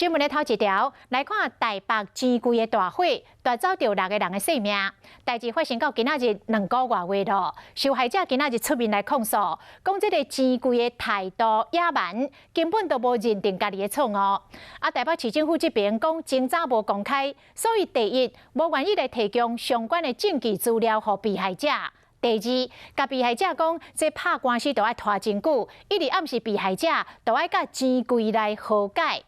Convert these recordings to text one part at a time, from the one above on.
新闻的头一条来看台北钱柜的大火，夺走着6个人的性命。代志发生到今仔日2个月咯，受害者今仔日出面来控诉，讲这个钱柜的态度野蛮，根本都无认定家己的错误。台北市政府这边讲，真早无公开，所以第一，无愿意来提供相关的证据资料给被害者。第二，甲被害者讲，这拍官司都要拖真久，一直暗示被害者都要甲钱柜来和解。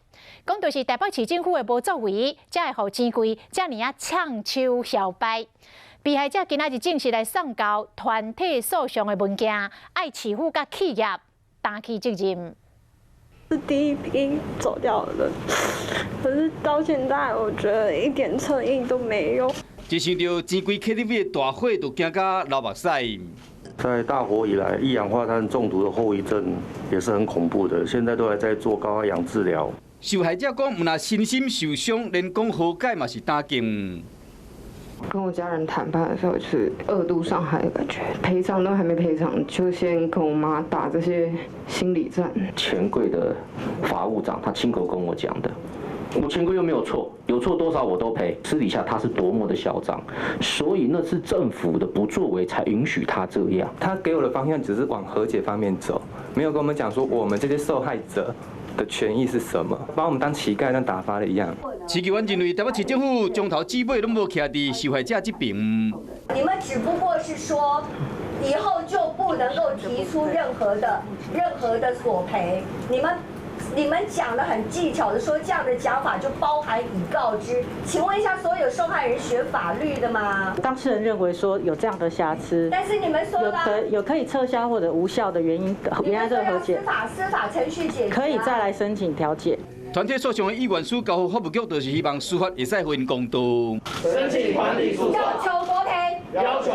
讲就是台北市政府的无作为，才会互钱柜遮尔啊抢手小摆。被害者今仔日正式来送交团体诉讼的文件，爱市府甲企业担起责任。是第一批走掉的人，可是到现在，我觉得一点诚意都没有。一想到钱柜 KTV 的大火，就惊甲流目屎。在大火以来，一氧化碳中毒的后遗症也是很恐怖的，现在都还在做高压氧治疗。受害者讲，若身心受伤，连讲和解嘛是打击。跟我家人谈判的时候，就是2度伤害的感觉，赔偿都还没赔偿，就先跟我妈打这些心理战。钱柜的法务长他亲口跟我讲的。我钱柜又没有错，有错多少我都赔。私底下他是多么的嚣张，所以那是政府的不作为才允许他这样。他给我的方向只是往和解方面走，没有跟我们讲说我们这些受害者的权益是什么，把我们当乞丐、当打发的一样。市议员认为台北市政府从头至尾拢无徛伫受害者这边。你们只不过是说，以后就不能够提出任何的索赔。你们讲的很技巧的说，这样的讲法就包含已告知。请问一下，所有受害人学法律的吗？当事人认为说有这样的瑕疵，但是你们说了有可以撤销或者无效的原因，原来这个和解司法程序解决，可以再来申请调解。团体诉讼的议员书交予法务局，就是希望司法会使还公道。申请团体诉讼，要求索赔，要求